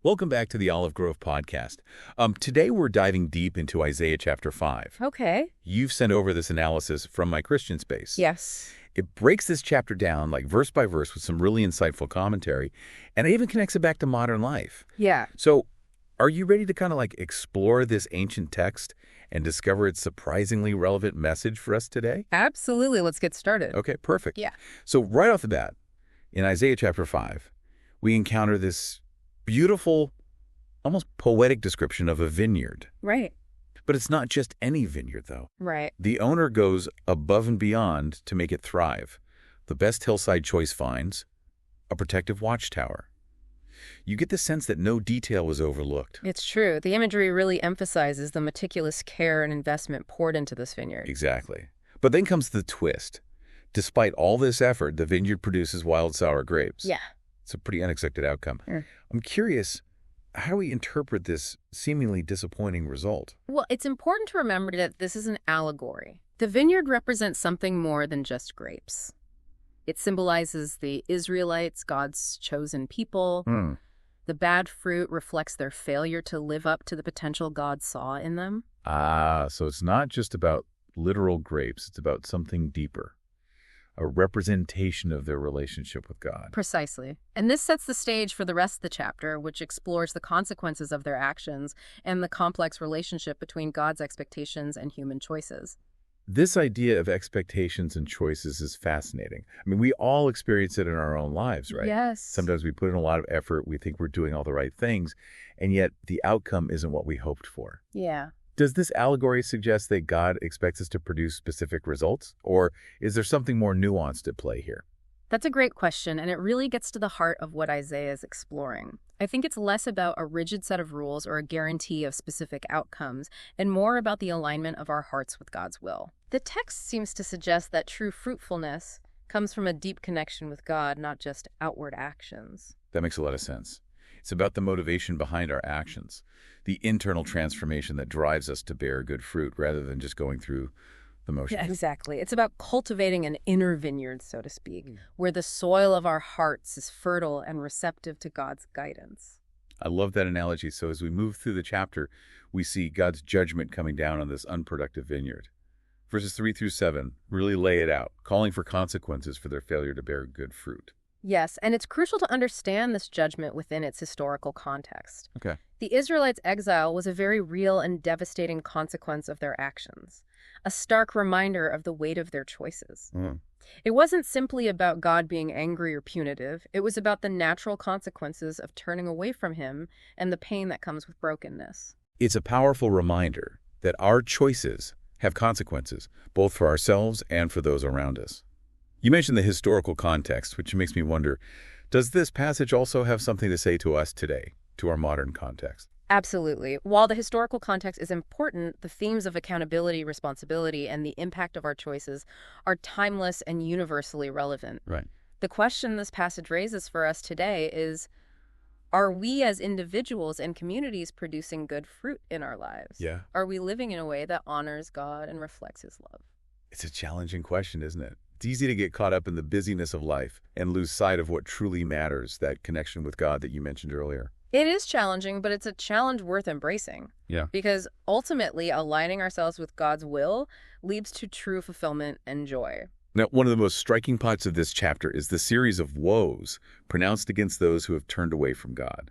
Welcome back to the Olive Grove podcast. Today we're diving deep into Isaiah chapter 5. Okay. You've sent over this analysis from my Christian space. Yes. It breaks this chapter down like verse by verse with some really insightful commentary, and it even connects it back to modern life. Yeah. So, are you ready to kind of like explore this ancient text and discover its surprisingly relevant message for us today? Absolutely. Let's get started. Okay, perfect. Yeah. So right off the bat, in Isaiah chapter 5, we encounter this beautiful, almost poetic description of a vineyard. Right. But it's not just any vineyard, though. Right. The owner goes above and beyond to make it thrive. The best hillside choice finds, a protective watchtower. You get the sense that no detail was overlooked. It's true. The imagery really emphasizes the meticulous care and investment poured into this vineyard. Exactly. But then comes the twist. Despite all this effort, the vineyard produces wild sour grapes. Yeah. It's a pretty unexpected outcome. Mm. I'm curious, how do we interpret this seemingly disappointing result? Well, it's important to remember that this is an allegory. The vineyard represents something more than just grapes. It symbolizes the Israelites, God's chosen people. The bad fruit reflects their failure to live up to the potential God saw in them. So it's not just about literal grapes. It's about something deeper, a representation of their relationship with God. Precisely. And this sets the stage for the rest of the chapter, which explores the consequences of their actions and the complex relationship between God's expectations and human choices. This idea of expectations and choices is fascinating. I mean, we all experience it in our own lives, right? Yes. Sometimes we put in a lot of effort, we think we're doing all the right things, and yet the outcome isn't what we hoped for. Yeah. Does this allegory suggest that God expects us to produce specific results, or is there something more nuanced at play here? That's a great question, and it really gets to the heart of what Isaiah is exploring. I think it's less about a rigid set of rules or a guarantee of specific outcomes, and more about the alignment of our hearts with God's will. The text seems to suggest that true fruitfulness comes from a deep connection with God, not just outward actions. That makes a lot of sense. It's about the motivation behind our actions, the internal transformation that drives us to bear good fruit rather than just going through the motions. Yeah, exactly. It's about cultivating an inner vineyard, so to speak, where the soil of our hearts is fertile and receptive to God's guidance. I love that analogy. So as we move through the chapter, we see God's judgment coming down on this unproductive vineyard. Verses 3 through 7 really lay it out, calling for consequences for their failure to bear good fruit. Yes, and it's crucial to understand this judgment within its historical context. Okay. The Israelites' exile was a very real and devastating consequence of their actions, a stark reminder of the weight of their choices. It wasn't simply about God being angry or punitive. It was about the natural consequences of turning away from him and the pain that comes with brokenness. It's a powerful reminder that our choices have consequences, both for ourselves and for those around us. You mentioned the historical context, which makes me wonder, does this passage also have something to say to us today, to our modern context? Absolutely. While the historical context is important, the themes of accountability, responsibility, and the impact of our choices are timeless and universally relevant. Right. The question this passage raises for us today is, are we as individuals and communities producing good fruit in our lives? Yeah. Are we living in a way that honors God and reflects his love? It's a challenging question, isn't it? It's easy to get caught up in the busyness of life and lose sight of what truly matters, that connection with God that you mentioned earlier. It is challenging, but it's a challenge worth embracing. Yeah. Because ultimately, aligning ourselves with God's will leads to true fulfillment and joy. Now, one of the most striking parts of this chapter is the series of woes pronounced against those who have turned away from God.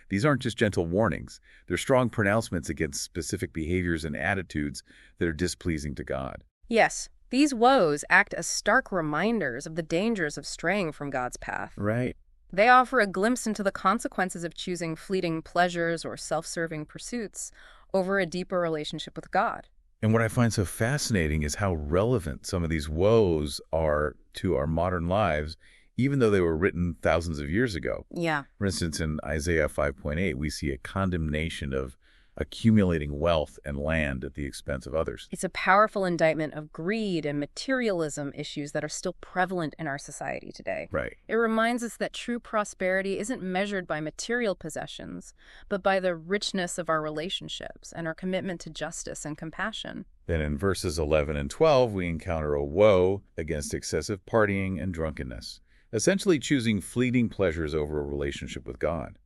These aren't just gentle warnings. They're strong pronouncements against specific behaviors and attitudes that are displeasing to God. Yes, these woes act as stark reminders of the dangers of straying from God's path. Right. They offer a glimpse into the consequences of choosing fleeting pleasures or self-serving pursuits over a deeper relationship with God. And what I find so fascinating is how relevant some of these woes are to our modern lives, even though they were written thousands of years ago. Yeah. For instance, in Isaiah 5.8, we see a condemnation of accumulating wealth and land at the expense of others. It's a powerful indictment of greed and materialism issues that are still prevalent in our society today. Right. It reminds us that true prosperity isn't measured by material possessions, but by the richness of our relationships and our commitment to justice and compassion. Then in verses 11 and 12, we encounter a woe against excessive partying and drunkenness, essentially choosing fleeting pleasures over a relationship with God.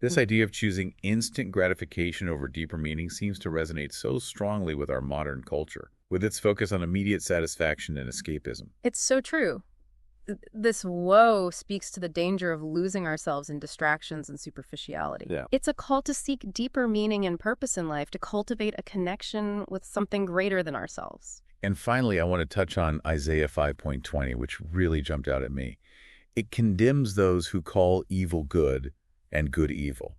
This idea of choosing instant gratification over deeper meaning seems to resonate so strongly with our modern culture, with its focus on immediate satisfaction and escapism. It's so true. This woe speaks to the danger of losing ourselves in distractions and superficiality. Yeah. It's a call to seek deeper meaning and purpose in life, to cultivate a connection with something greater than ourselves. And finally, I want to touch on Isaiah 5.20, which really jumped out at me. It condemns those who call evil good and good evil.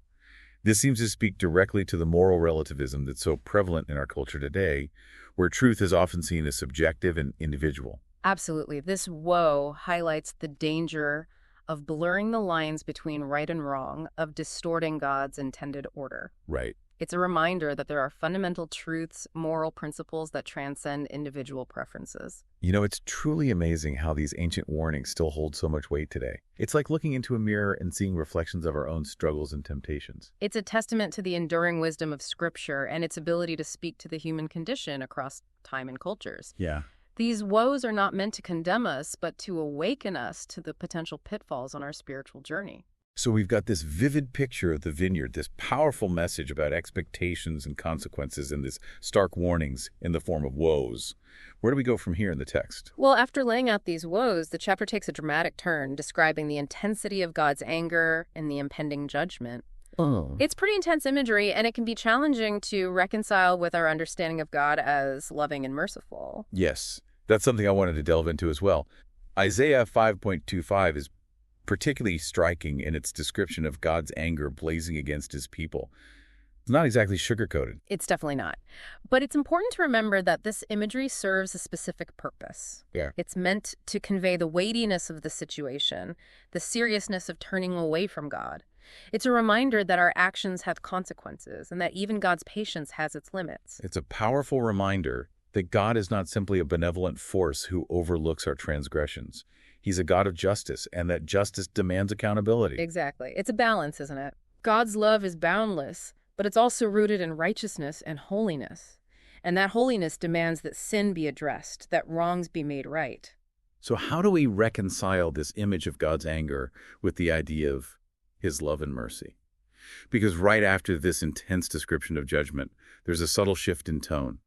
This seems to speak directly to the moral relativism that's so prevalent in our culture today, where truth is often seen as subjective and individual. Absolutely. This woe highlights the danger of blurring the lines between right and wrong, of distorting God's intended order. Right. It's a reminder that there are fundamental truths, moral principles that transcend individual preferences. You know, it's truly amazing how these ancient warnings still hold so much weight today. It's like looking into a mirror and seeing reflections of our own struggles and temptations. It's a testament to the enduring wisdom of Scripture and its ability to speak to the human condition across time and cultures. Yeah. These woes are not meant to condemn us, but to awaken us to the potential pitfalls on our spiritual journey. So we've got this vivid picture of the vineyard, this powerful message about expectations and consequences, and this stark warnings in the form of woes. Where do we go from here in the text? Well, after laying out these woes, the chapter takes a dramatic turn, describing the intensity of God's anger and the impending judgment. Oh. It's pretty intense imagery, and it can be challenging to reconcile with our understanding of God as loving and merciful. Yes, that's something I wanted to delve into as well. Isaiah 5.25 is particularly striking in its description of God's anger blazing against his people. It's not exactly sugar-coated. It's definitely not. But it's important to remember that this imagery serves a specific purpose. Yeah. It's meant to convey the weightiness of the situation, the seriousness of turning away from God. It's a reminder that our actions have consequences and that even God's patience has its limits. It's a powerful reminder that God is not simply a benevolent force who overlooks our transgressions. He's a God of justice, and that justice demands accountability. Exactly. It's a balance, isn't it? God's love is boundless, but it's also rooted in righteousness and holiness. And that holiness demands that sin be addressed, that wrongs be made right. So how do we reconcile this image of God's anger with the idea of his love and mercy? Because right after this intense description of judgment, there's a subtle shift in tone.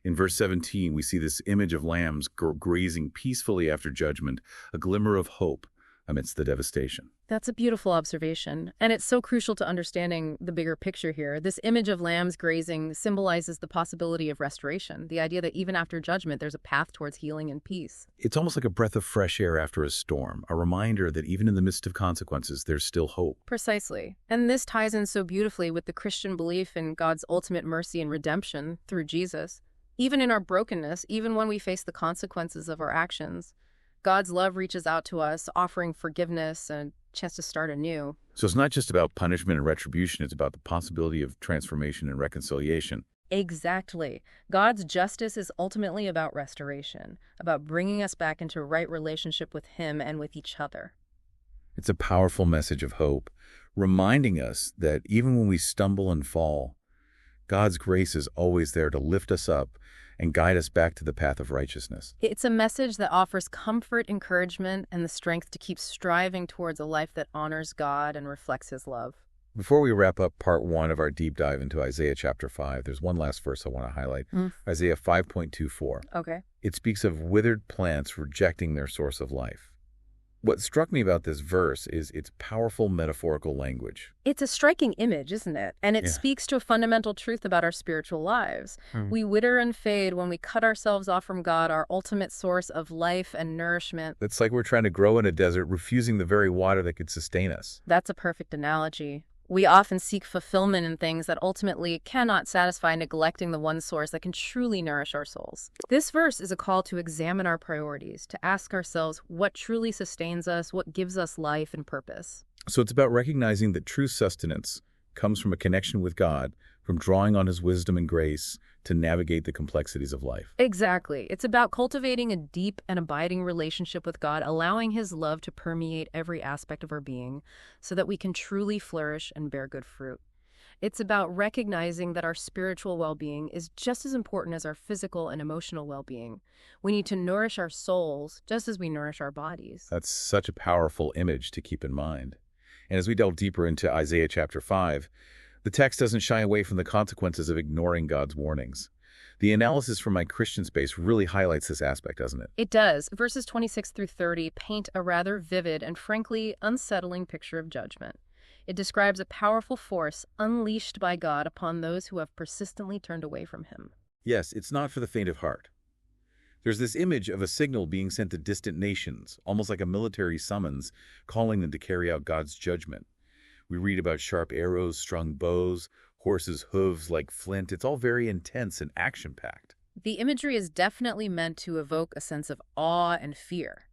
In verse 17, we see this image of lambs grazing peacefully after judgment, a glimmer of hope amidst the devastation. That's a beautiful observation, and it's so crucial to understanding the bigger picture here. This image of lambs grazing symbolizes the possibility of restoration, the idea that even after judgment, there's a path towards healing and peace. It's almost like a breath of fresh air after a storm, a reminder that even in the midst of consequences, there's still hope. Precisely. And this ties in so beautifully with the Christian belief in God's ultimate mercy and redemption through Jesus. Even in our brokenness, even when we face the consequences of our actions, God's love reaches out to us, offering forgiveness and a chance to start anew. So it's not just about punishment and retribution, it's about the possibility of transformation and reconciliation. Exactly. God's justice is ultimately about restoration, about bringing us back into right relationship with Him and with each other. It's a powerful message of hope, reminding us that even when we stumble and fall, God's grace is always there to lift us up and guide us back to the path of righteousness. It's a message that offers comfort, encouragement, and the strength to keep striving towards a life that honors God and reflects His love. Before we wrap up part 1 of our deep dive into Isaiah chapter 5, there's one last verse I want to highlight. Isaiah 5.24. Okay. It speaks of withered plants rejecting their source of life. What struck me about this verse is its powerful metaphorical language. It's a striking image, isn't it? And it speaks to a fundamental truth about our spiritual lives. We wither and fade when we cut ourselves off from God, our ultimate source of life and nourishment. It's like we're trying to grow in a desert, refusing the very water that could sustain us. That's a perfect analogy. We often seek fulfillment in things that ultimately cannot satisfy, neglecting the one source that can truly nourish our souls. This verse is a call to examine our priorities, to ask ourselves what truly sustains us, what gives us life and purpose. So it's about recognizing that true sustenance comes from a connection with God, from drawing on His wisdom and grace to navigate the complexities of life. Exactly. It's about cultivating a deep and abiding relationship with God, allowing His love to permeate every aspect of our being so that we can truly flourish and bear good fruit. It's about recognizing that our spiritual well-being is just as important as our physical and emotional well-being. We need to nourish our souls just as we nourish our bodies. That's such a powerful image to keep in mind. And as we delve deeper into Isaiah chapter 5, the text doesn't shy away from the consequences of ignoring God's warnings. The analysis from My Christian Space really highlights this aspect, doesn't it? It does. Verses 26 through 30 paint a rather vivid and frankly unsettling picture of judgment. It describes a powerful force unleashed by God upon those who have persistently turned away from him. Yes, it's not for the faint of heart. There's this image of a signal being sent to distant nations, almost like a military summons, calling them to carry out God's judgment. We read about sharp arrows, strung bows, horses' hooves like flint. It's all very intense and action-packed. The imagery is definitely meant to evoke a sense of awe and fear.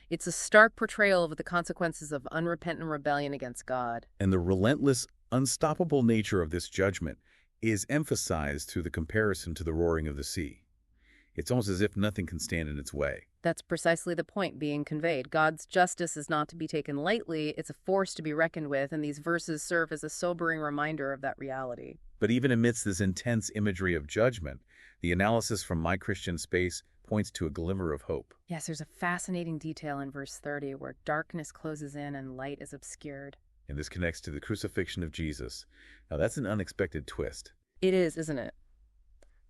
It's a stark portrayal of the consequences of unrepentant rebellion against God. And the relentless, unstoppable nature of this judgment is emphasized through the comparison to the roaring of the sea. It's almost as if nothing can stand in its way. That's precisely the point being conveyed. God's justice is not to be taken lightly. It's a force to be reckoned with, and these verses serve as a sobering reminder of that reality. But even amidst this intense imagery of judgment, the analysis from My Christian Space points to a glimmer of hope. Yes, there's a fascinating detail in verse 30 where darkness closes in and light is obscured. And this connects to the crucifixion of Jesus. Now that's an unexpected twist. It is, isn't it?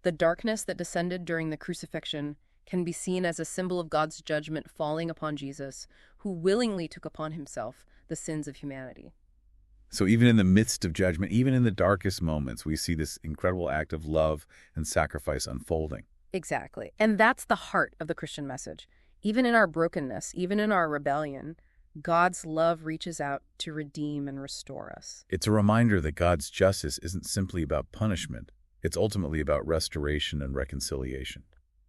The darkness that descended during the crucifixion can be seen as a symbol of God's judgment falling upon Jesus, who willingly took upon himself the sins of humanity. So even in the midst of judgment, even in the darkest moments, we see this incredible act of love and sacrifice unfolding. Exactly. And that's the heart of the Christian message. Even in our brokenness, even in our rebellion, God's love reaches out to redeem and restore us. It's a reminder that God's justice isn't simply about punishment. It's ultimately about restoration and reconciliation.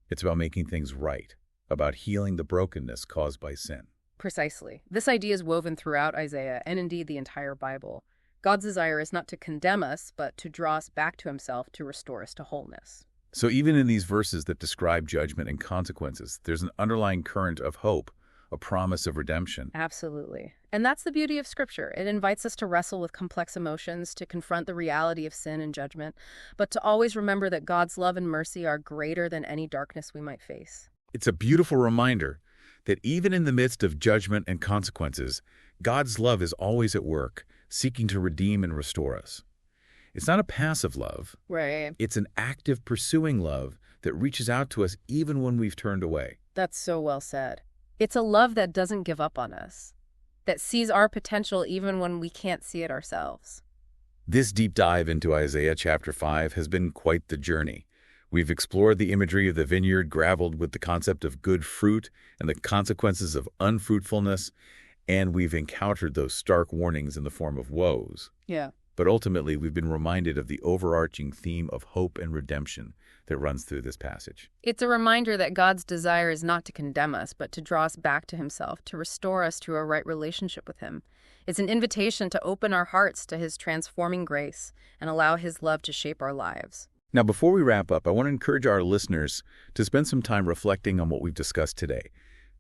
It's about making things right, about healing the brokenness caused by sin. Precisely. This idea is woven throughout Isaiah and indeed the entire Bible. God's desire is not to condemn us, but to draw us back to himself, to restore us to wholeness. So even in these verses that describe judgment and consequences, there's an underlying current of hope, a promise of redemption. Absolutely. And that's the beauty of Scripture. It invites us to wrestle with complex emotions, to confront the reality of sin and judgment, but to always remember that God's love and mercy are greater than any darkness we might face. It's a beautiful reminder that even in the midst of judgment and consequences, God's love is always at work, seeking to redeem and restore us. It's not a passive love. Right. It's an active, pursuing love that reaches out to us even when we've turned away. That's so well said. It's a love that doesn't give up on us, that sees our potential even when we can't see it ourselves. This deep dive into Isaiah chapter 5 has been quite the journey. We've explored the imagery of the vineyard, grappled with the concept of good fruit and the consequences of unfruitfulness, and we've encountered those stark warnings in the form of woes. Yeah. But ultimately, we've been reminded of the overarching theme of hope and redemption that runs through this passage. It's a reminder that God's desire is not to condemn us, but to draw us back to himself, to restore us to a right relationship with him. It's an invitation to open our hearts to his transforming grace and allow his love to shape our lives. Now, before we wrap up, I want to encourage our listeners to spend some time reflecting on what we've discussed today.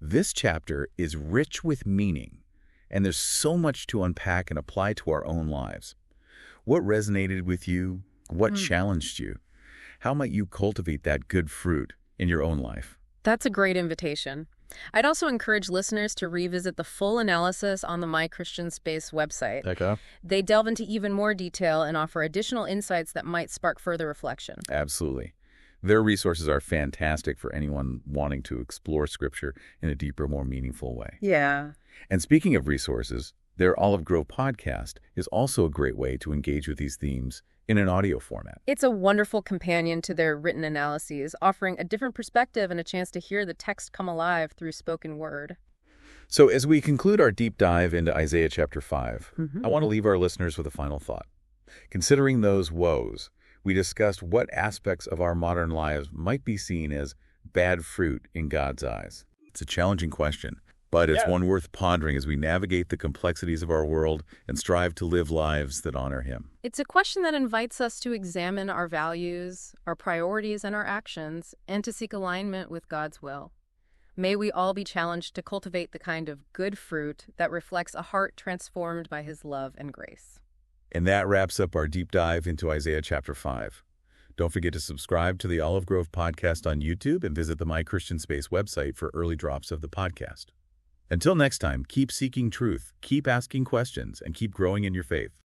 This chapter is rich with meaning, and there's so much to unpack and apply to our own lives. What resonated with you? What challenged you? How might you cultivate that good fruit in your own life? That's a great invitation. I'd also encourage listeners to revisit the full analysis on the My Christian Space website. Okay. They delve into even more detail and offer additional insights that might spark further reflection. Absolutely. Their resources are fantastic for anyone wanting to explore Scripture in a deeper, more meaningful way. Yeah. And speaking of resources, their Olive Grove podcast is also a great way to engage with these themes in an audio format. It's a wonderful companion to their written analyses, offering a different perspective and a chance to hear the text come alive through spoken word. So as we conclude our deep dive into Isaiah chapter 5, I want to leave our listeners with a final thought. Considering those woes, we discussed what aspects of our modern lives might be seen as bad fruit in God's eyes. It's a challenging question, but it's one worth pondering as we navigate the complexities of our world and strive to live lives that honor Him. It's a question that invites us to examine our values, our priorities, and our actions, and to seek alignment with God's will. May we all be challenged to cultivate the kind of good fruit that reflects a heart transformed by His love and grace. And that wraps up our deep dive into Isaiah chapter 5. Don't forget to subscribe to the Olive Grove podcast on YouTube and visit the My Christian Space website for early drops of the podcast. Until next time, keep seeking truth, keep asking questions, and keep growing in your faith.